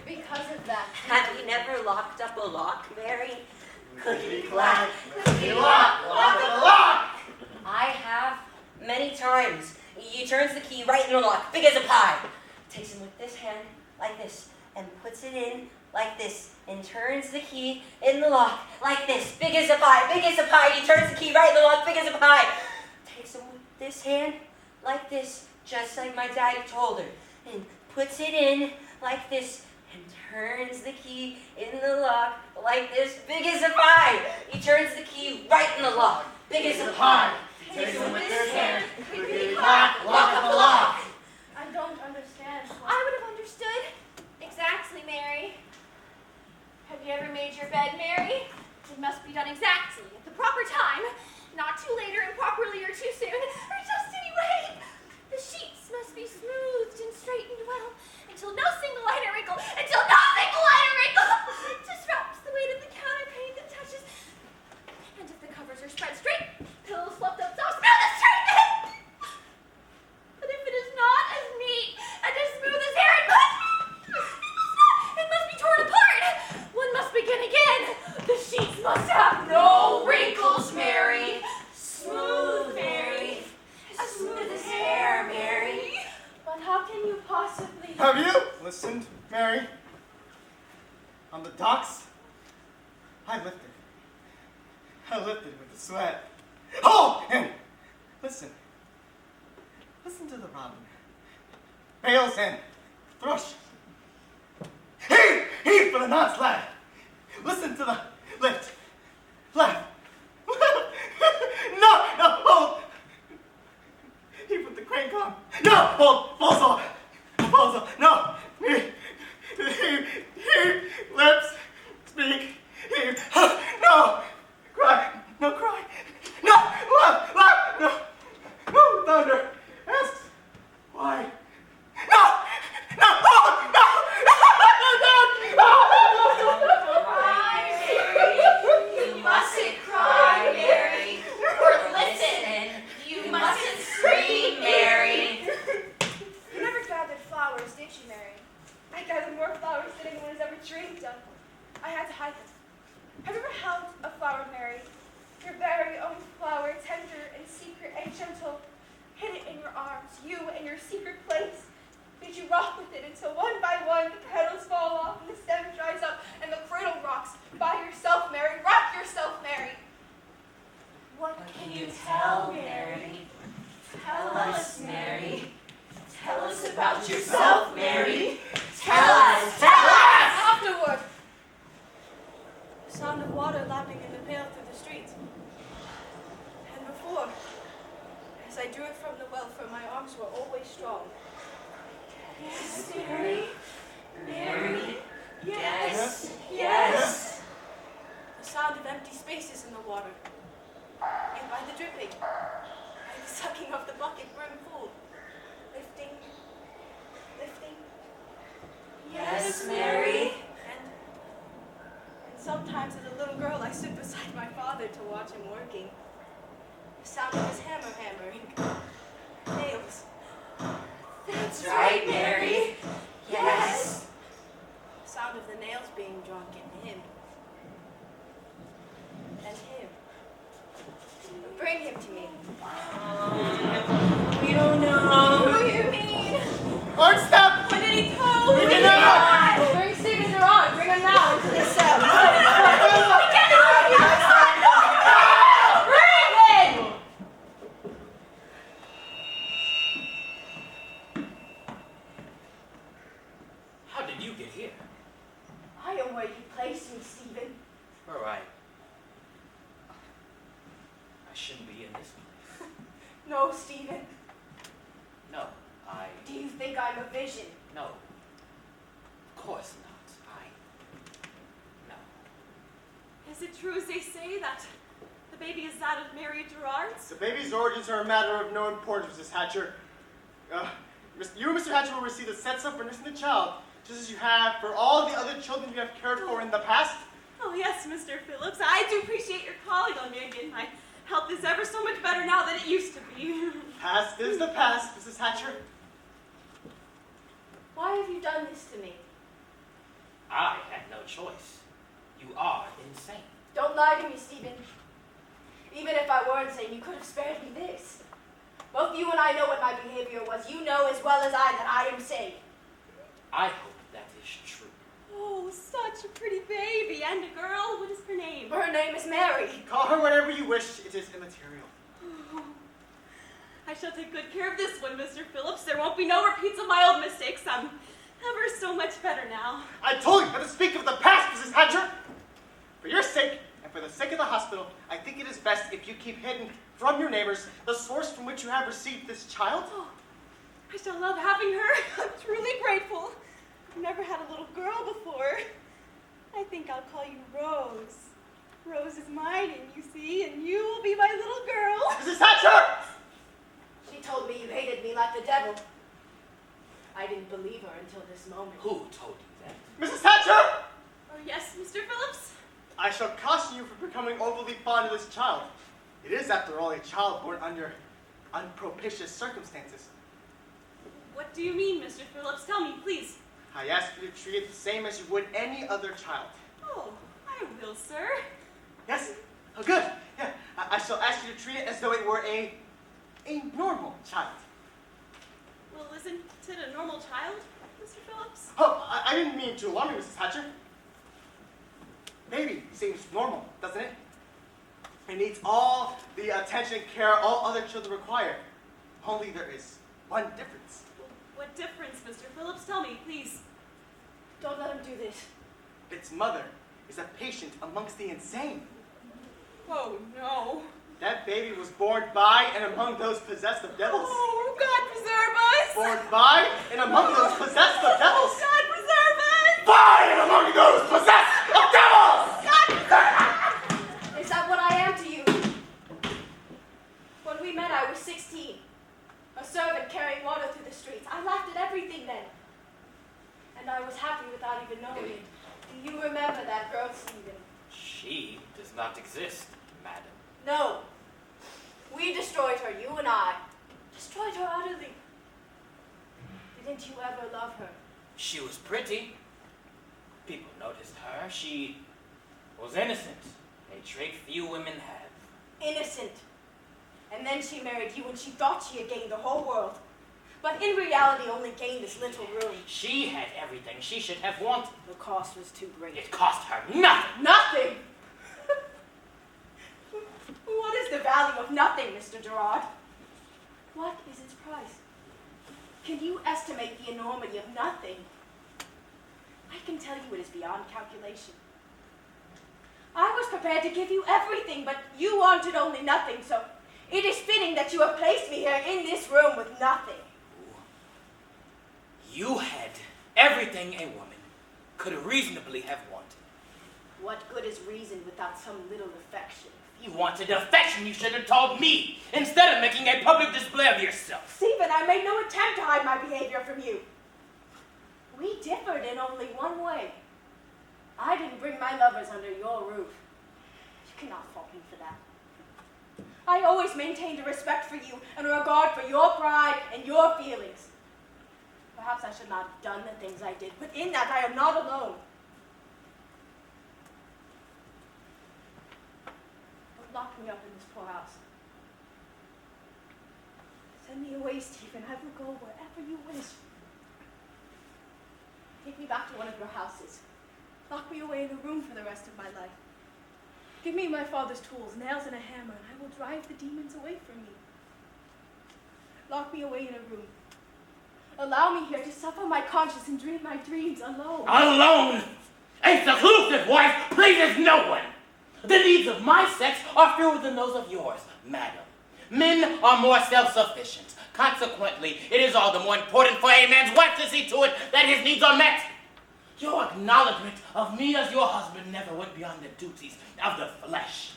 because of that, Have you never locked up a lock, Mary? Clickety Clickety-clack, clickety-lock, lock the lock! times. He turns the key right in the lock, big as a pie. Takes him with this hand, like this, and puts it in like this, and turns the key in the lock, like this, big as a pie, big as a pie. He turns the key right in the lock, big as a pie. Takes him with this hand, like this, just like my daddy told her, and puts it in like this, and turns the key in the lock, like this, big as a pie. He turns the key right in the lock, big as a pie. Takes him with this hand, lock up the lock. I don't understand. I would have understood. Exactly, Mary. Have you ever made your bed, Mary? It must be done exactly at the proper time, not too late or improperly or too soon, or just anyway. The sheets must be smoothed and straightened well, until no single line or wrinkle, disrupts the weight of the counterpane that touches. And if the covers are spread straight, pillows fluffed up so smooth and straight. But if it is not as neat and as smooth as hair, it must be torn apart. One must begin again. The sheets must have no wrinkles, Mary. Smooth, Mary. As smooth as hair, Mary. But how can you possibly... Have you listened, Mary? On the docks, I lifted with the sweat. Oh, and listen to the robin, bales and thrush. Heave for the knots, lad. Listen to the lift, left. No, hold. Heave with the crank on. No, hold, falls off. No, heave, lips, speak, heave. No, cry, no, laugh, no, thunder, asks, why? You mustn't cry, Mary. Or listen, you mustn't scream, Mary. You never gathered flowers, did you, Mary? I gathered more flowers than anyone has ever dreamed of. I had to hide them. Have you ever held a flower, Mary? Your very own flower, tender and secret and gentle. Hid it in your arms, you in your secret place. Did you rock with it until one by one the petals fall off and the stem dries up and the cradle rocks by yourself, Mary? Rock yourself, Mary. What Can you tell, Mary? Tell us, Mary. Tell us about yourself, Mary. Tell us. Afterward, the sound of water lapping in the pail through the street. And before, as I drew it from the well, for my arms were always strong. Yes, Mary. Mary. Yes. The sound of empty spaces in the water. And by the dripping, by the sucking of the bucket brim full. Lifting. Yes, Mary. And sometimes as a little girl I stood beside my father to watch him working. The sound of his hammer hammering. Nails. That's right, Mary. Yes. The sound of the nails being drunk in him. And him. Bring him to me. We don't know. What do you mean? Hard step. What did he tell Bring me? it out. Bring Stephen Durant. Bring him now into the cell. Bring him! How did you get here? I am where you placed me, Stephen. All right. I shouldn't be in this place. No, Stephen. No, Do you think I'm a vision? no. Of course not. No. Is it true as they say that the baby is that of Mary Gerard's? The baby's origins are a matter of no importance, Mrs. Hatcher. You and Mr. Hatcher will receive the set sum for nursing the child, just as you have for all the other children you have cared for in the past. Oh, yes, Mr. Phillips. I do appreciate your calling on me again. My health is ever so much better now than it used to be. Past is the past, Mrs. Hatcher. Why have you done this to me? I had no choice. You are insane. Don't lie to me, Stephen. Even if I were insane, you could have spared me this. Both you and I know what my behavior was. You know as well as I that I am safe. I hope that is true. Oh, such a pretty baby. And a girl. What is her name? Her name is Mary. Call her whatever you wish. It is immaterial. Oh, I shall take good care of this one, Mr. Phillips. There won't be no repeats of my old mistakes. I'm ever so much better now. I told you not to speak of the past, Mrs. Hatcher. For your sake, and for the sake of the hospital, I think it is best if you keep hidden from your neighbors the source from which you have received this child. Oh, I shall love having her. I'm truly grateful. I've never had a little girl before. I think I'll call you Rose. Rose is my name, you see, and you will be my little girl. Mrs. Hatcher! She told me you hated me like the devil. I didn't believe her until this moment. Who told you that? Mrs. Hatcher! Oh, yes, Mr. Phillips? I shall caution you for becoming overly fond of this child. It is, after all, a child born under unpropitious circumstances. What do you mean, Mr. Phillips? Tell me, please. I ask you to treat it the same as you would any other child. Oh, I will, sir. Yes? Oh, good. Yeah, I shall ask you to treat it as though it were a normal child. Well, isn't it a normal child, Mr. Phillips? Oh, I didn't mean to alarm you, Mrs. Hatcher. Baby seems normal, doesn't it? It needs all the attention and care all other children require. Only there is one difference. What difference, Mr. Phillips? Tell me, please. Don't let him do this. Its mother is a patient amongst the insane. Oh, no. That baby was born by and among those possessed of devils. Oh, God preserve us! Born by and among those possessed of devils. Oh, God preserve us! By and among those possessed of devils! God preserve us! Is that what I am to you? When we met, I was 16. A servant carrying water through the streets. I laughed at everything then. And I was happy without even knowing it. Do you remember that girl, Stephen? She does not exist, madam. No. We destroyed her, you and I. Destroyed her utterly. Didn't you ever love her? She was pretty. People noticed her. She was innocent, a trait few women have. Innocent. And then she married you and she thought she had gained the whole world. But in reality only gained this little room. She had everything she should have wanted. The cost was too great. It cost her nothing. Nothing! What is the value of nothing, Mr. Gerard? What is its price? Can you estimate the enormity of nothing? I can tell you it is beyond calculation. I was prepared to give you everything, but you wanted only nothing, so it is fitting that you have placed me here in this room with nothing. You had everything a woman could reasonably have wanted. What good is reason without some little affection? If you wanted affection, you should have told me, instead of making a public display of yourself. Stephen, I made no attempt to hide my behavior from you. We differed in only one way. I didn't bring my lovers under your roof. You cannot fault me for that. I always maintained a respect for you and a regard for your pride and your feelings. Perhaps I should not have done the things I did, but in that I am not alone. Don't lock me up in this poor house. Send me away, Stephen. I will go wherever you wish. Take me back to one of your houses. Lock me away in a room for the rest of my life. Give me my father's tools, nails and a hammer, and I will drive the demons away from me. Lock me away in a room. Allow me here to suffer my conscience and dream my dreams alone. Alone! A seclusive wife pleases no one. The needs of my sex are fewer than those of yours, madam. Men are more self-sufficient. Consequently, it is all the more important for a man's wife to see to it that his needs are met. Your acknowledgement of me as your husband never went beyond the duties of the flesh.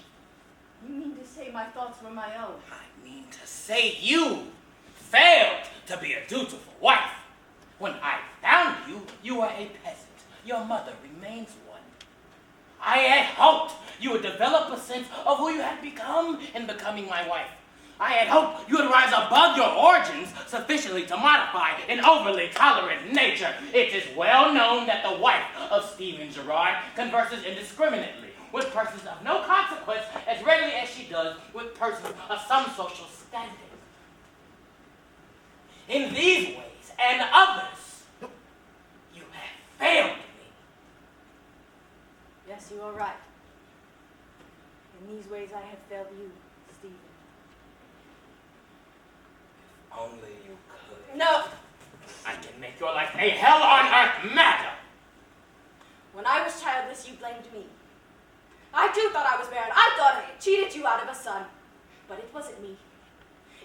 You mean to say my thoughts were my own? I mean to say you failed to be a dutiful wife. When I found you, you were a peasant. Your mother remains one. I had hoped you would develop a sense of who you had become in becoming my wife. I had hoped you would rise above your origins sufficiently to modify an overly tolerant nature. It is well known that the wife of Stephen Gerard converses indiscriminately with persons of no consequence as readily as she does with persons of some social standing. In these ways and others, you have failed me. Yes, you are right. In these ways I have failed you, Stephen. If only you could. No! I can make your life a hell on earth, madam. When I was childless, you blamed me. I too thought I was barren. I thought I had cheated you out of a son. But it wasn't me.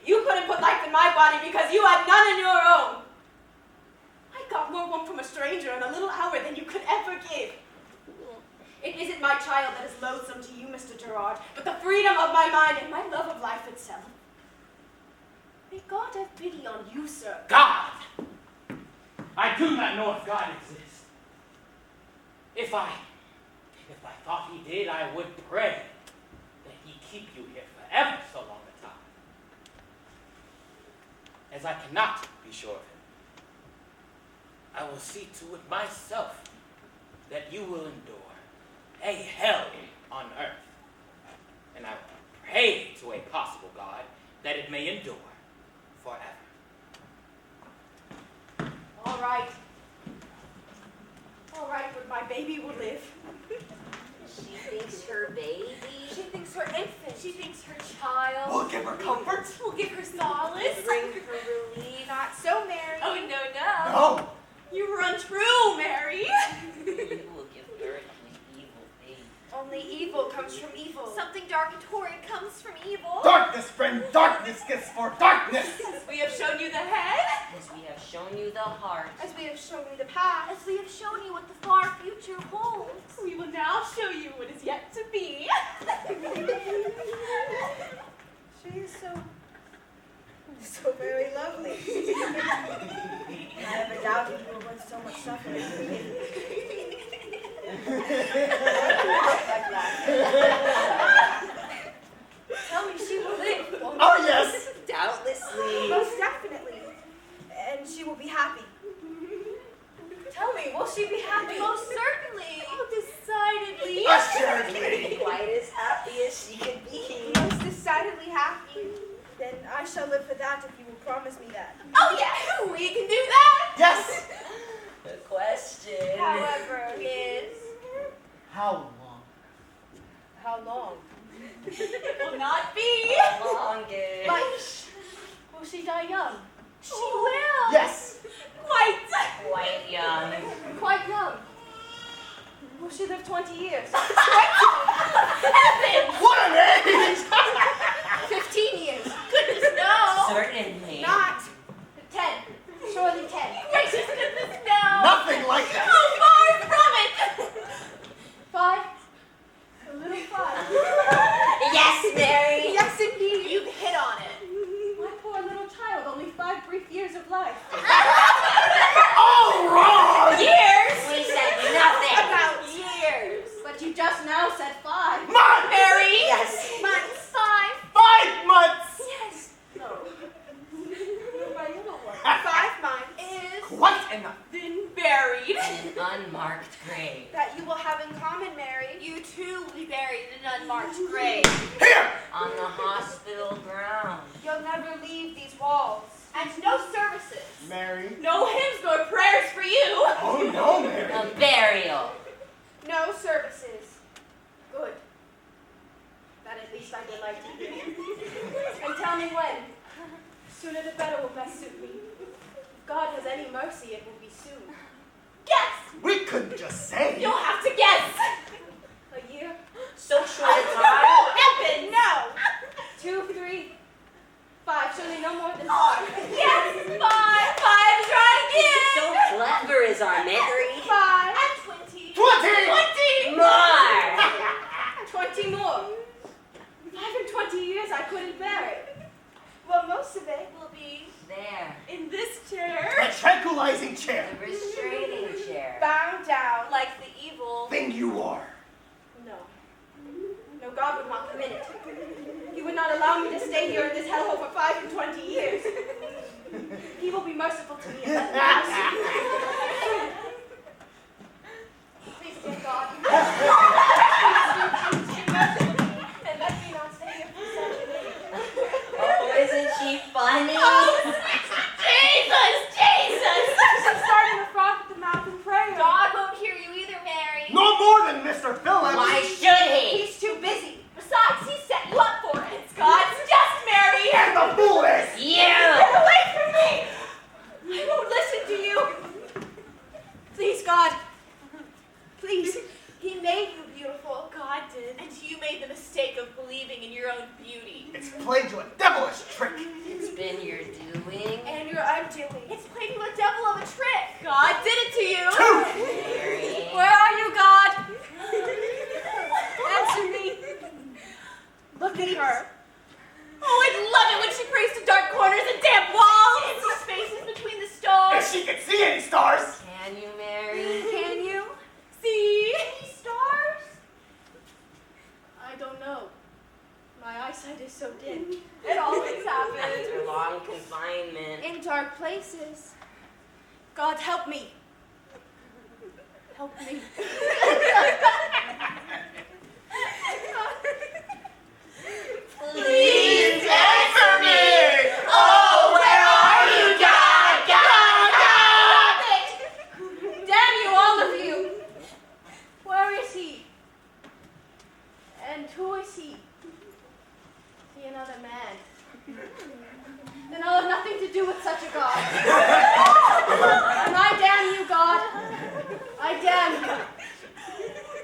You couldn't put life in my body because you had none in your own. I got more warmth from a stranger in a little hour than you could ever give. It isn't my child that is loathsome to you, Mr. Gerard, but the freedom of my mind and my love of life itself. May God have pity on you, sir. God! I do not know if God exists. If I thought he did, I would pray that he keep you here forever so long a time. As I cannot be sure of him, I will see to it myself that you will endure a hell on earth. And I will pray to a possible God that it may endure forever. All right. All right, but my baby will live. She thinks her baby. She thinks her infant. She thinks her child. We'll give her comfort. We'll give her solace. Bring her relief. Not so, Mary. Oh, no. No. You were untrue, Mary. You will give birth to an evil baby. Only evil comes from evil. Something dark and horrid comes from evil. Darkness, friend, darkness gets for darkness. We have shown you the head. As we have shown you the heart. As we have shown you the past. As we have shown you what the far future holds. We will now show you what is yet to be. She is so very lovely. I never doubted you were worth so much suffering. Tell me she will live. Oh, yes. Doubtlessly. Most definitely. And she will be happy. Tell me, will she be happy? Most certainly. Oh, decidedly. Assuredly. Quite as happy as she could be. Most decidedly happy. Then I shall live for that if you will promise me that. Oh, yeah, we can do that. Yes. The question. However, is How long? how long? It will not be. Longest. But will she die young? She Oh. will. Yes. Quite. Quite young. Quite young. Will she live 20 years? What an age! 15 years. Goodness, no. Certainly. Not 10. Surely 10. gracious goodness, no. Nothing like that. How far from it? 5. A little 5. Yes, Mary. Yes, indeed. You've hit on it. My poor little child, only 5 brief years of life. All wrong. Years. We said nothing. About years. But you just now said 5. Months. Mary. Yes. Months. 5. 5 months. Yes. No. My little one. 5 months Is Quite enough. then buried. An unmarked grave. that you will have in common, Mary. You too will be buried in an unmarked grave. Here. On the hospital ground. You'll never leave these walls. And no services. Mary. No hymns nor prayers for you. Oh no, Mary. A burial. No services. Good. That at least I delight to hear. And tell me when. Sooner the better will best suit me. If God has any mercy, it will be soon. Guess! We couldn't just say. You'll have to guess! A year? So short a time. Oh, heaven! No! 2, 3, 5. Surely no more than 5. Yes! 5! 5 is right again! So clever is our Mary. 5 and 20. 20! 20! More. 20 more. 5 and 20 years I couldn't bear it. Well, most of it Will be There. in this chair. A tranquilizing chair. The restraining chair. bound down. Like the evil. Thing you are. No. No, God would not permit it. He would not allow me to stay here in this hellhole for 5 and 20 years. He will be merciful to me and let me pass. Please, dear God. Please be merciful to me and let me not stay here for such an age. Oh, isn't she funny? Oh, sweet even Mr. Phillips. Why should he? He's too busy. Besides, he set you up for it. It's God's just, Mary. And the fool is. You! Get away from me! I won't listen to you. Please, God. Please. He made you beautiful. God did. And you made the mistake of believing in your own beauty. It's played you a devilish trick. It's been your doing. And your undoing. It's played you a devil of a trick. God did it to you. Mary. Where are you, God? Answer me. Look at her. Oh, I love it when she prays to dark corners and damp walls. And see spaces between the stars. If she could see any stars. Can you, Mary? Can you see any stars? I don't know. My eyesight is so dim. It always happens. After long confinement. In dark places. God, help me. Help me. Please answer me! Oh, where are you, God? God, God! Damn you, all of you! Where is he? And who is he? Is he another man? Then I'll have nothing to do with such a God. And I damn you, God. I damn you.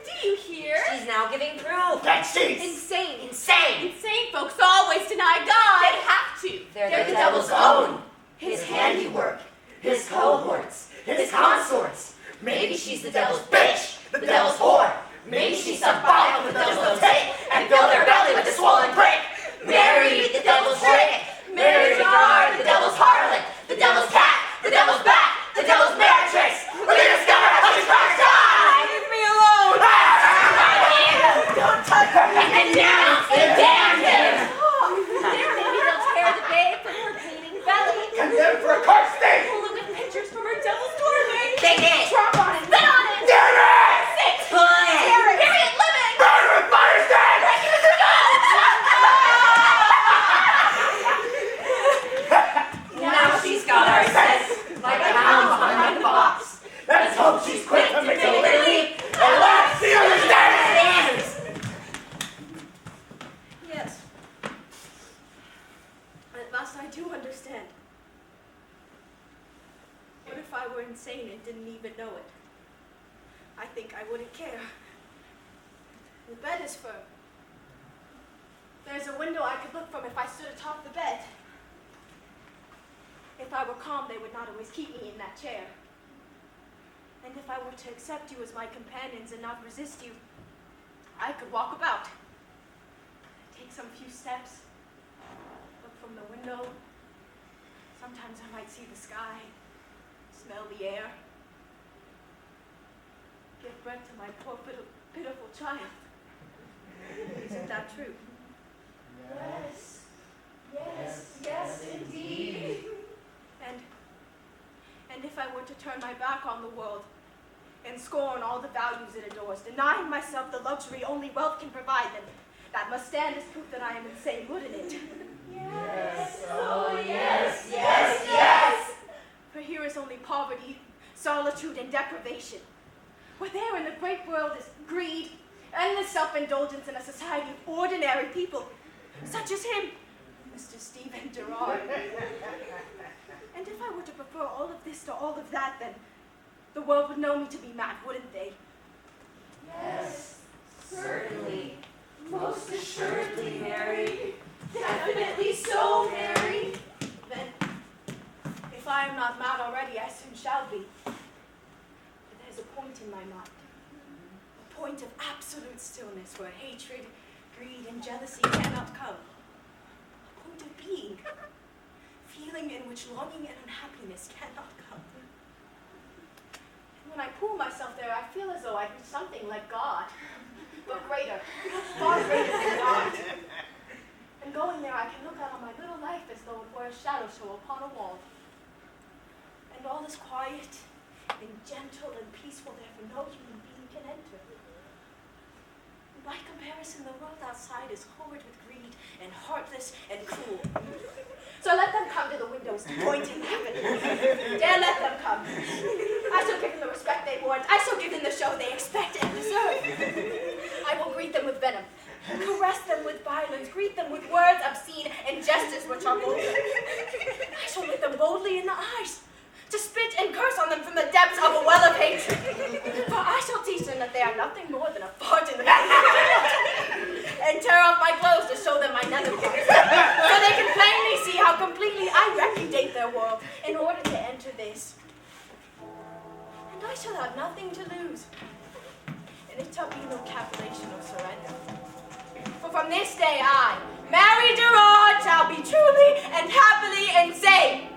Do you hear? She's now giving proof. That she's. Insane. Insane! Insane folks always deny God. They have to. They're the devil's own. His handiwork. His cohorts. His consorts. Maybe she's the devil's bitch. The devil's whore. Maybe she's some bottom the devil's will take and fill their belly with a swollen prick. Mary, the devil's trick. Mary Gerard, the devil's harlot. The devil's cat. The devil's bat. The devil's meretrix. When they discover how she's first died. Leave me alone. Don't touch her. And denounce and damn him. Maybe they'll tear the babe from her bleeding belly. Condemned for a cursed thing. Pull it with pictures from her devil's doorway. They did. Drop on it. Spit on it. Damn it! Sick. Pull it. Tear it. Bury it living. Burn with fire stand! Now she's got our sense, like a hound behind the box. Let's hope she's quick to make a little leap and let's see understands! Yes. At last I do understand. What if I were insane and didn't even know it? I think I wouldn't care. The bed is firm. There's a window I could look from if I stood atop the bed. If I were calm, they would not always keep me in that chair. And if I were to accept you as my companions and not resist you, I could walk about. Take some few steps, look from the window. Sometimes I might see the sky, smell the air, give birth to my poor pitiful child. Isn't that true? Yes, yes, yes, indeed. And if I were to turn my back on the world and scorn all the values it adores, denying myself the luxury only wealth can provide, then that must stand as proof that I am insane, wouldn't it? Yes, oh yes, yes, yes. For here is only poverty, solitude, and deprivation. Where there in the great world is greed, endless self-indulgence in a society of ordinary people, such as him, Mr. Stephen Gerard. And if I were to prefer all of this to all of that, then the world would know me to be mad, wouldn't they? Yes, certainly, most assuredly, Mary. Definitely so, Mary. Then, if I am not mad already, I soon shall be. But there's a point in my mind, a point of absolute stillness where hatred, greed, and jealousy cannot come. A point of being, feeling in which longing and unhappiness cannot come. And when I pull myself there, I feel as though I'd be something like God, but greater, far greater than God. And going there, I can look out on my little life as though it were a shadow show upon a wall. And all is quiet and gentle and peaceful there, for no human being can enter. And by comparison, the world outside is horrid with greed and heartless and cruel. So let them come to the windows, pointing rapidly. Dare let them come. I shall give them the respect they want. I shall give them the show they expect and deserve. arrest them with violence, greet them with words obscene and gestures which are vulgar. I shall look them boldly in the eyes, to spit and curse on them from the depths of a well of hate. For I shall teach them that they are nothing more than a fart in the and tear off my clothes to show them my nether parts, so they can plainly see how completely I repudiate their world in order to enter this. And I shall have nothing to lose, and it shall be no capitulation or surrender. For from this day I, Mary Gerard, shall be truly and happily insane.